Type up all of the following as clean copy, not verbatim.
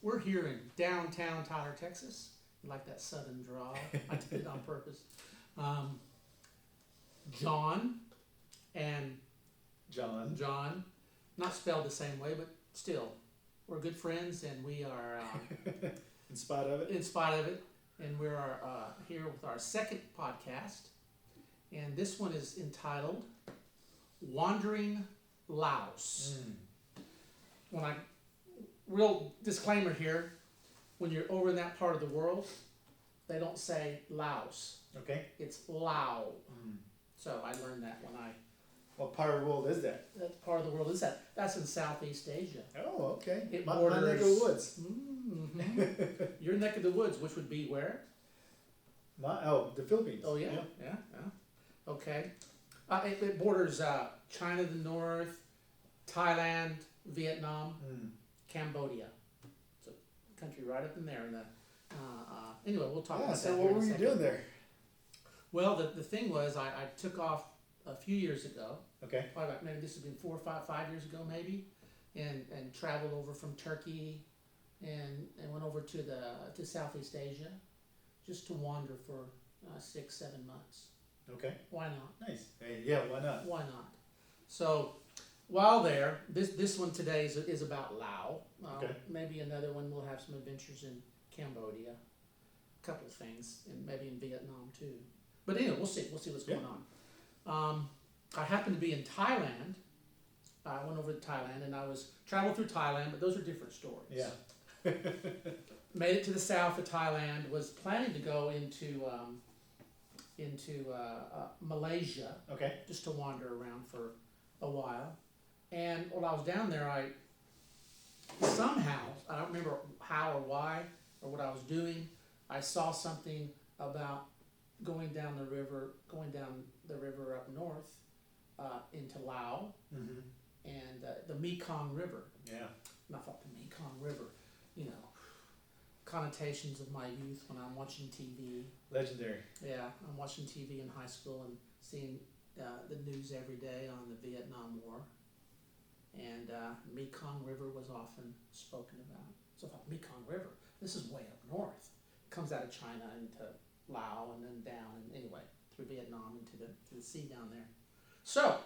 We're here in downtown Tyler, Texas. You like that southern drawl? I did it on purpose. Um, John and John, not spelled the same way, but still, we're good friends, and we are In spite of it? in spite of it, and we're here with our second podcast, and this one is entitled "Wandering Laos." When I real disclaimer here, when you're over in that part of the world, they don't say Laos. Okay. It's Lao. So I learned that when What part of the world is that? that part of the world is that. That's in Southeast Asia. Oh, okay. It My borders. neck of the woods. Your neck of the woods, which would be where? The Philippines. Oh yeah. Okay. It borders China to the north, Thailand, Vietnam, Cambodia. It's a country right up in there. And anyway, we'll talk about that. So here what in a were you second. doing there? Well, the thing was, I took off a few years ago. Okay. Probably about, maybe this has been 4 or 5 years ago, maybe, and traveled over from Turkey, and went over to Southeast Asia, just to wander for 6-7 months. Okay. Why not? Nice. Hey, yeah, why not? Why not? So, while there, this one today is about Laos. Okay. Maybe another one we'll have some adventures in Cambodia, a couple of things, and maybe in Vietnam too. But anyway, we'll see what's going on. I happened to be in Thailand. I went over to Thailand, and I traveled through Thailand, but those are different stories. Yeah. Made it to the south of Thailand. Was planning to go into Malaysia, Okay. just to wander around for a while. And while I was down there, I somehow, I don't remember how or why or what I was doing, I saw something about going down the river up north into Laos and the Mekong River. Yeah. And I thought, the Mekong River, connotations of my youth when I'm watching TV. Legendary. Yeah, I'm watching TV in high school and seeing the news every day on the Vietnam War. And Mekong River was often spoken about. So I thought, Mekong River, this is way up north. Comes out of China into Laos and then down, and anyway, through Vietnam into the sea down there. So,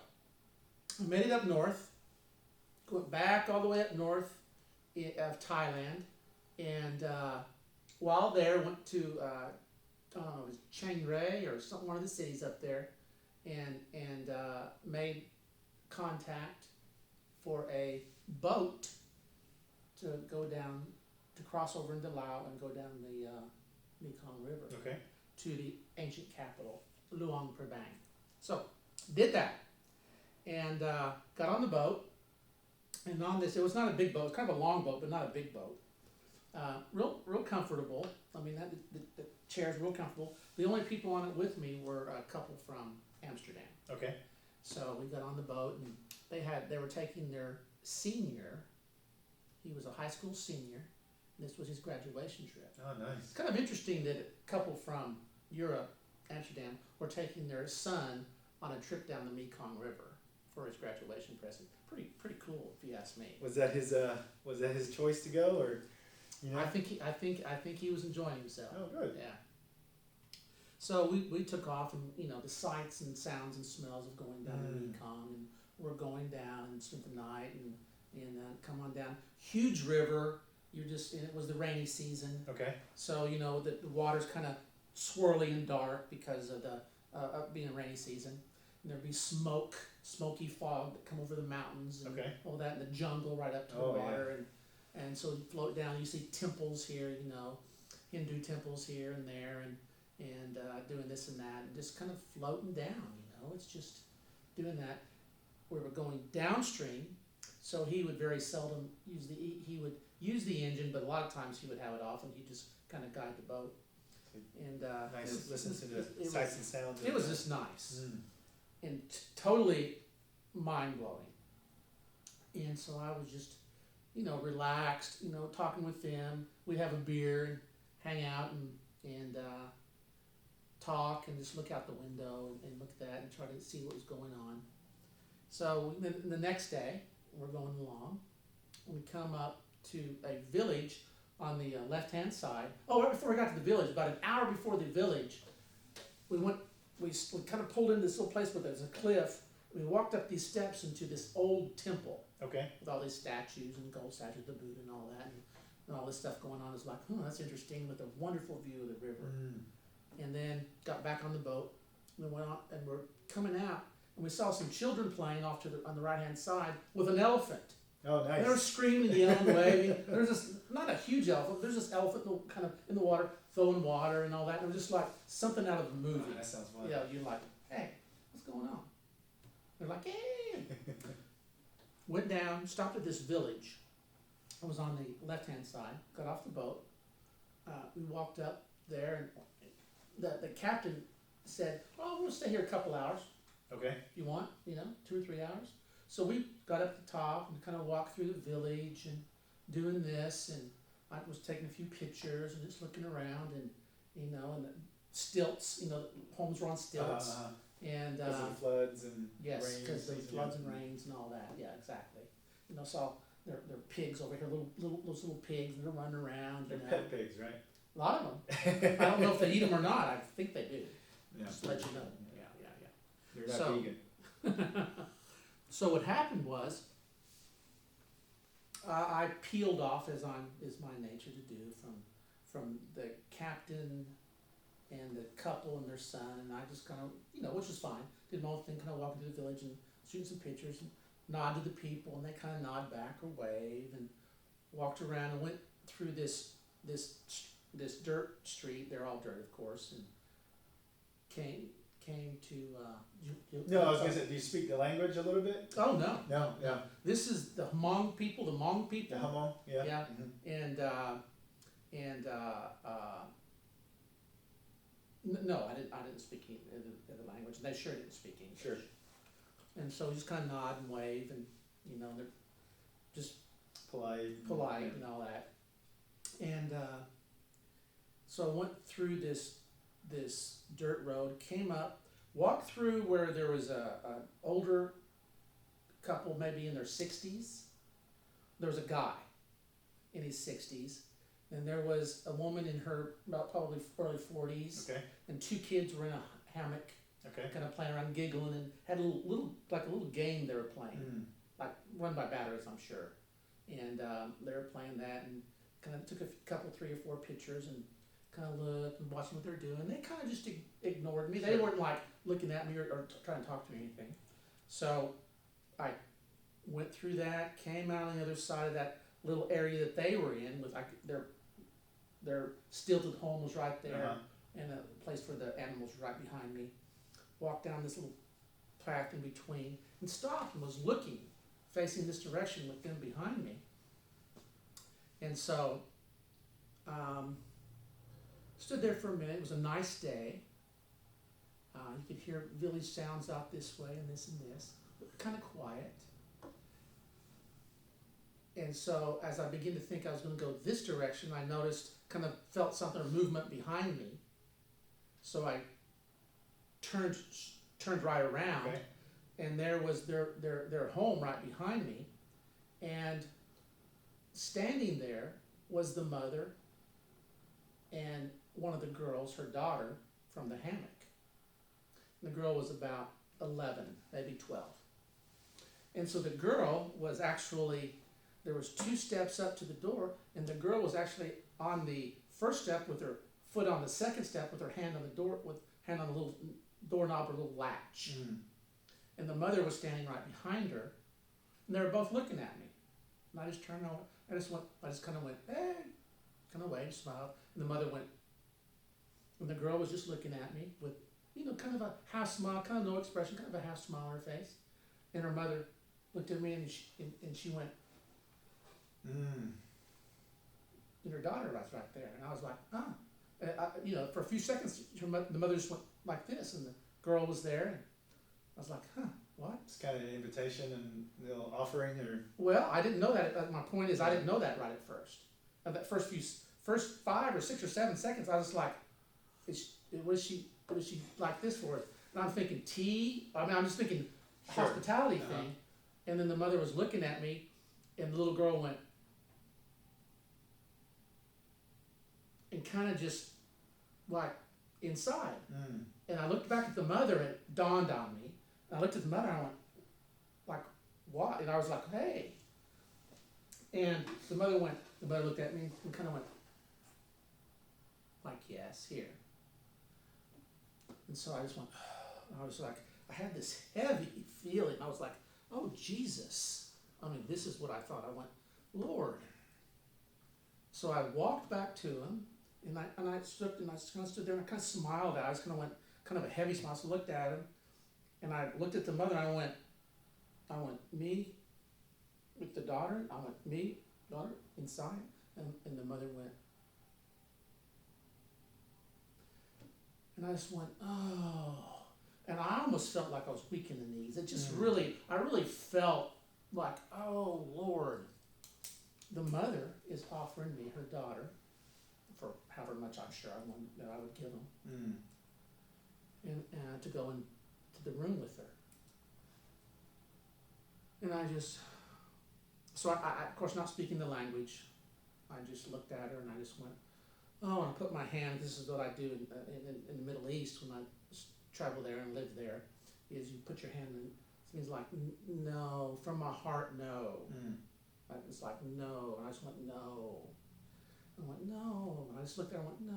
I made it up north, went back all the way up north of Thailand, and while there, went to, I don't know, it was Chiang Rai or one of the cities up there, and made contact for a boat to go down, to cross over into Laos and go down the Mekong River Okay. to the ancient capital, Luang Prabang. So, did that, and got on the boat, and on this, it was not a big boat, it was kind of a long boat, but not a big boat. Real comfortable. I mean, the chairs were real comfortable. The only people on it with me were a couple from Amsterdam. Okay. So we got on the boat, and they were taking their senior. He was a high school senior. This was his graduation trip. Oh, nice. It's kind of interesting that a couple from Europe, Amsterdam, were taking their son on a trip down the Mekong River for his graduation present. Pretty cool, if you ask me. Was that his choice to go, or I think he was enjoying himself. Oh, good. Yeah. So we took off, and the sights and sounds and smells of going down the Mekong, and we're going down and spent the night and come on down. Huge river. And it was the rainy season. Okay. So the water's kind of swirly and dark because of the being a rainy season. And there'd be smoky fog that come over the mountains and all that, and the jungle right up to the water, and so you float down. You see temples here, Hindu temples here and there, and doing this and that, and just kind of floating down. It's just doing that. We were going downstream, so he would very seldom use the engine, but a lot of times he would have it off, and he'd just kind of guide the boat. And nice. Listen to the sights and sounds. It was just nice and totally mind blowing. And so I was just, relaxed, talking with them. We'd have a beer and hang out and talk and just look out the window and look at that and try to see what was going on. So the next day, we're going along. We come up to a village on the left-hand side. Oh, right before we got to the village, about an hour before the village, we kind of pulled into this little place where there's a cliff. We walked up these steps into this old temple Okay. with all these statues and gold statues of Buddha and all that, and all this stuff going on. It's like, that's interesting, with a wonderful view of the river. And then got back on the boat, and we went on, and we're coming out, and we saw some children playing off on the right-hand side with an elephant. Oh, nice. They were screaming, yelling, waving. There's this, not a huge elephant, there's this elephant kind of in the water, throwing water and all that. And it was just like something out of a movie. Oh, that sounds fun. Yeah, you're like, hey, what's going on? They're like, hey. Went down, stopped at this village. I was on the left-hand side, got off the boat. We walked up there, and the captain said, well, we'll stay here a couple hours. Okay. If you want, 2 or 3 hours. So we got up the top and kind of walked through the village and doing this, and I was taking a few pictures and just looking around, and and the stilts, homes were on stilts, and Because of the floods and yes, rains. because of the floods and rains and all that. Yeah, exactly. Saw their pigs over here, those little pigs that are running around. They're pet pigs, right? A lot of them. I don't know if they eat them or not. I think they do. Yeah. Just to let you know. They're not So- vegan. So what happened was, I peeled off, as is my nature to do, from the captain and the couple and their son, and I just kind of, which was fine, did my own thing, kind of walking through the village and shooting some pictures, and nod to the people, and they kind of nod back or wave, and walked around and went through this dirt street. They're all dirt, of course, and came to. No, I was gonna say, do you speak the language a little bit? Oh no. No, yeah. This is the Hmong people. The Hmong people. The Hmong, yeah. Yeah. Mhm. And no, I didn't speak the language. And they sure didn't speak English. Sure. And so just kind of nod and wave, and they're just Polite. polite and all that. And so I went through this dirt road, came up, walked through where there was an older couple, maybe in their 60s. There was a guy in his 60s, and there was a woman in her about probably early 40s, Okay. and 2 kids were in a hammock, Okay. kind of playing around, giggling, and had a little game they were playing, like run by batteries, I'm sure. And they were playing that, and kind of took a couple, 3 or 4 pictures, and kind of looked and watching what they're doing. They kind of just ignored me. They Sure. weren't like looking at me or trying to talk to me or anything. So I went through that, came out on the other side of that little area that they were in, with their stilted home was right there, Uh-huh. and a place for the animals right behind me. Walked down this little path in between, and stopped and was looking, facing this direction with them behind me. And so, stood there for a minute. It was a nice day. You could hear village sounds out this way and this, but kind of quiet. And so as I began to think I was going to go this direction, I felt something, a movement behind me. So I turned right around, Okay. and there was their home right behind me, and standing there was the mother and one of the girls, her daughter, from the hammock. And the girl was about 11, maybe 12. And so the girl was actually, there was 2 steps up to the door, and the girl was actually on the first step with her foot on the second step, with her hand on the door, with hand on the little doorknob or little latch. And the mother was standing right behind her, and they were both looking at me. And I just turned over, I just kind of went, hey, kind of waved, smiled, and the mother went, and the girl was just looking at me with, kind of a half smile, kind of no expression, kind of a half smile on her face. And her mother looked at me, and she went, and her daughter was right there, and I was like, ah. And for a few seconds, the mother just went like this, and the girl was there, and I was like, huh, what? It's kind of an invitation and a little offering, or Well, I didn't know that. My point is, I didn't know that right at first. That first 5 or 6 or 7 seconds, I was like, was she like this for us? And I'm thinking tea. I'm just thinking Sure. hospitality Uh-huh. thing. And then the mother was looking at me, and the little girl went, and kind of just like inside. Mm. And I looked back at the mother, and it dawned on me. And I looked at the mother, and I went, like, what? And I was like, hey. And the mother looked at me and kind of went, like, yes, here. And so I just went, I was like, I had this heavy feeling. I was like, oh, Jesus. I mean, this is what I thought. I went, Lord. So I walked back to him, and I stood there, and I kind of smiled at him. I just kind of went, kind of a heavy smile. So I looked at him, and I looked at the mother, and I went, me with the daughter? I went, me, daughter, inside? And the mother went, and I just went, oh. And I almost felt like I was weak in the knees. It just I really felt like, oh, Lord. The mother is offering me her daughter for however much I'm sure I would give them, and to go into the room with her. And so I of course not speaking the language, I just looked at her and I just went, oh, and I put my hand. This is what I do in the Middle East when I travel there and live there, is you put your hand in. It means like no, from my heart, no. I was like, no, and I just went, no. I went, no, and I just looked there and went, no,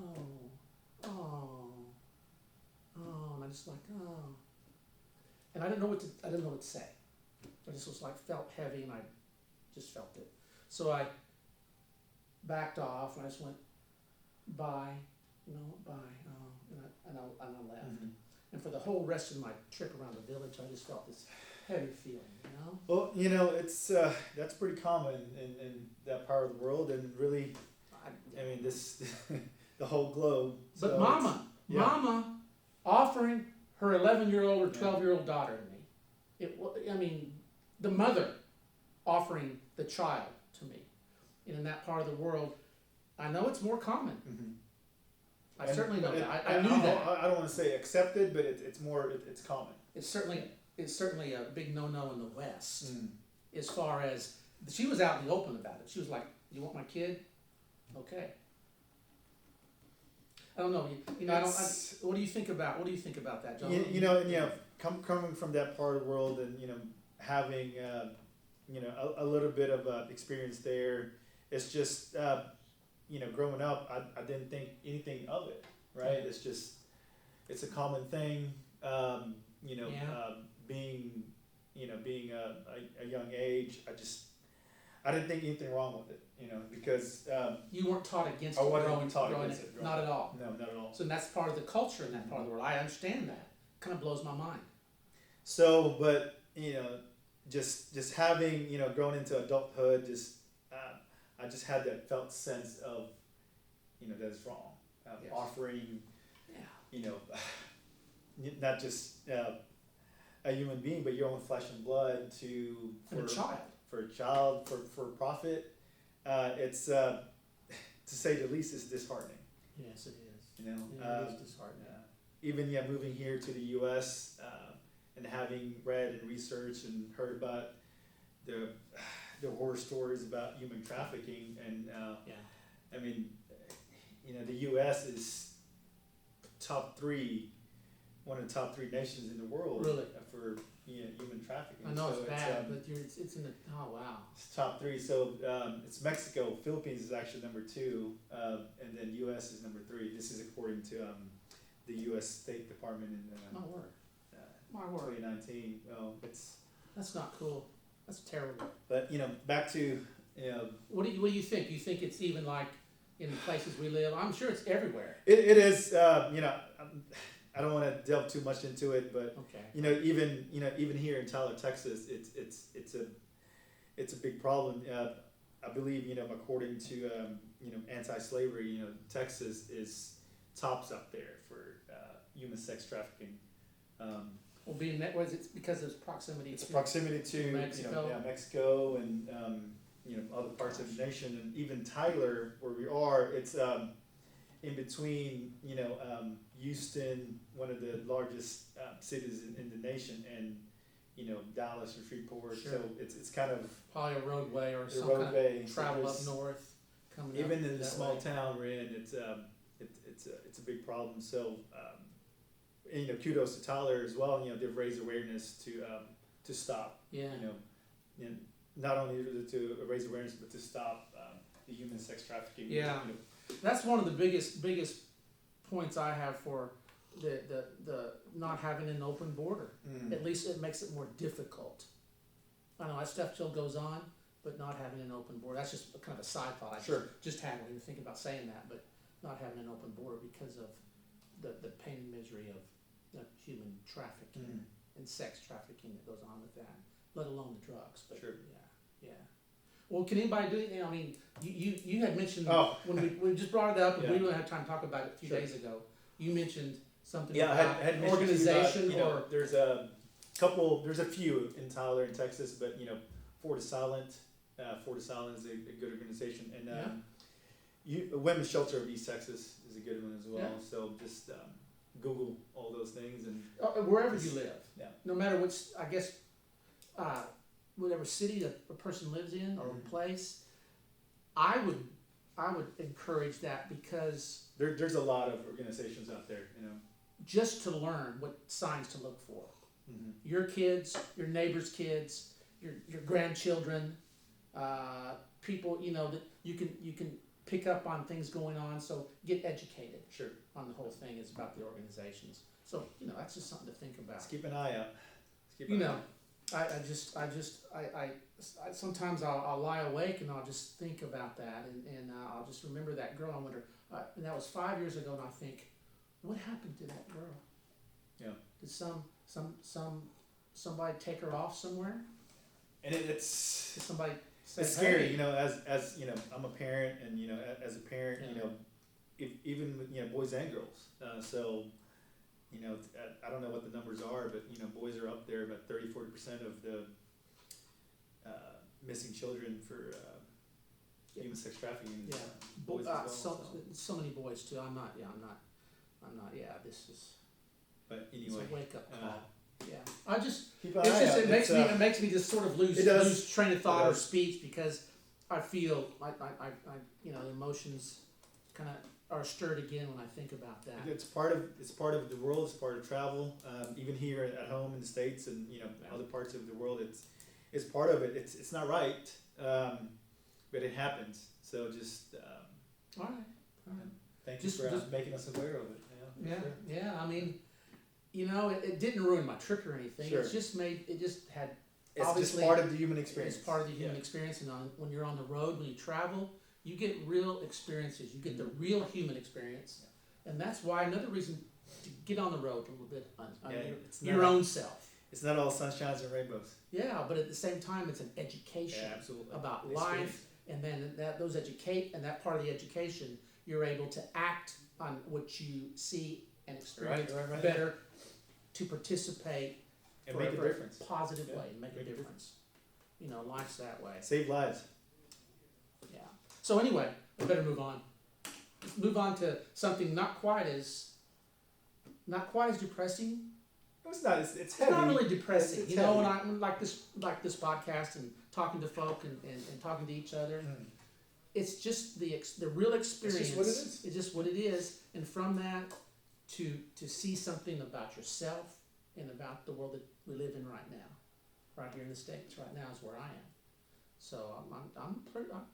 and I just like, oh. And I didn't know what to say. I just was like, felt heavy, and I just felt it. So I backed off, and I just went, bye, bye, and I left. Mm-hmm. And for the whole rest of my trip around the village, I just felt this heavy feeling, Well, it's that's pretty common in that part of the world, and really, I mean, this the whole globe. But so Mama offering her 11-year-old or 12-year-old daughter to me. The mother offering the child to me. And in that part of the world, I know it's more common. Mm-hmm. I certainly know that. I knew that. I don't want to say accepted, but it's more, it's common. It's certainly a big no-no in the West, as far as, she was out in the open about it. She was like, you want my kid? Okay. I don't know. What do you think about that, John? Coming from that part of the world, and having a little bit of experience there, it's just growing up, I didn't think anything of it, right? Mm-hmm. It's a common thing. Being a young age, I didn't think anything wrong with it, because you weren't taught against it. I wasn't taught against it. Not at all. No, not at all. So that's part of the culture in that part of the world. I understand that. Kind of blows my mind. So, but just having growing into adulthood, I just had that felt sense of that it's wrong. Yes. Offering, not just a human being, but your own flesh and blood for a child, for profit. It's to say the least, is disheartening. Yes, it is. It is disheartening. Even moving here to the U.S. And having read and researched and heard about the horror stories about human trafficking, and I mean, the U.S. is one of the top three nations in the world, really? For human trafficking. I know it's bad, but it's in the it's top three. So it's Mexico, Philippines is actually number 2, and then U.S. is number 3. This is according to the U.S. State Department in my word 2019. Well, that's not cool. That's terrible. But back to what do you think? You think it's even like in the places we live? I'm sure it's everywhere. It is. I don't want to delve too much into it, but even here in Tyler, Texas, it's a big problem. I believe according to anti-slavery, Texas is tops up there for human sex trafficking. Well, being that was it's because of proximity. It's proximity to Mexico, Mexico, and other parts of the nation, and even Tyler, where we are, it's in between Houston, one of the largest cities in the nation, and Dallas or Freeport. Sure. So it's kind of probably a roadway or some kind of travel up north. coming up even in the that small way. town we're in, it's a big problem. So, and, you know, kudos to Tyler as well. You know, they've raised awareness to stop. Yeah. You know, and not only to raise awareness, but to stop the human sex trafficking. Yeah. You know. That's one of the biggest points I have for the not having an open border. At least it makes it more difficult. I know that stuff still goes on, but not having an open border, that's just kind of a side thought I just had when you think about saying that, but not having an open border because of the pain and misery of human trafficking and sex trafficking that goes on with that, let alone the drugs. But yeah. Well, can anybody do it? I mean, you had mentioned when we just brought it up, and we didn't have time to talk about it a few days ago. You mentioned something about I had organization about, you know, there's a few in Tyler and Texas, but you know, Fort is Silent is a good organization, and Women's Shelter of East Texas is a good one as well. Yeah. So just Google all those things and wherever you live, no matter which, I guess, whatever city a person lives in or place, I would encourage that because there's a lot of organizations out there, you know, just to learn what signs to look for. Your kids, your neighbors' kids, your grandchildren, people, you know, that you can pick up on things going on. So get educated. Sure. On the whole thing is about the organizations. So you know, that's just something to think about. Let's keep an eye out. I sometimes I'll lie awake and I'll just think about that and I'll just remember that girl. I wonder, and that was 5 years ago, and I think, what happened to that girl? Yeah. Did somebody take her off somewhere? And Did somebody say, it's scary, hey, you know, as you know, I'm a parent, and you know, as a parent, you know, even with, you know, boys and girls. So, you know, I don't know what the numbers are, but you know, boys are up there about 30-40% of the missing children for human sex trafficking. Yeah, boys as well, so many boys too. I'm not. Yeah, this is. But anyway, it's a wake up call. Yeah, I just. Keep an eye out. It makes me just sort of lose train of thought or speech because I feel I you know, the emotions kind of are stirred again when I think about that. It's part of the world. It's part of travel. Even here at home in the States and you know other parts of the world, it's part of it. It's not right, but it happens. So just all right. Thank you for making us aware of it. Yeah. I mean, you know, it didn't ruin my trip or anything. Sure. It's just had. It's obviously, just part of the human experience. It's part of the human experience, and when you're on the road, when you travel, you get real experiences. You get the real human experience, and that's why another reason to get on the road a little bit on your own self. It's not all sunshines and rainbows. Yeah, but at the same time, it's an education about life, and then that part of the education, you're able to act on what you see and experience better to participate and make a difference. Positive way, and make a difference. You know, life's that way. Save lives. Yeah. So anyway, we better move on. Let's move on to something not quite as depressing. No, it's not. It's It's not really depressing. It's know, when I like this podcast and talking to folk and talking to each other. It's just the real experience. It's just what it is. It's just what it is, and from that to see something about yourself and about the world that we live in right now, right here in the States. Right now is where I am. So I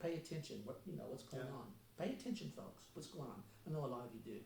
pay attention. What's going on. Pay attention, folks. What's going on? I know a lot of you do.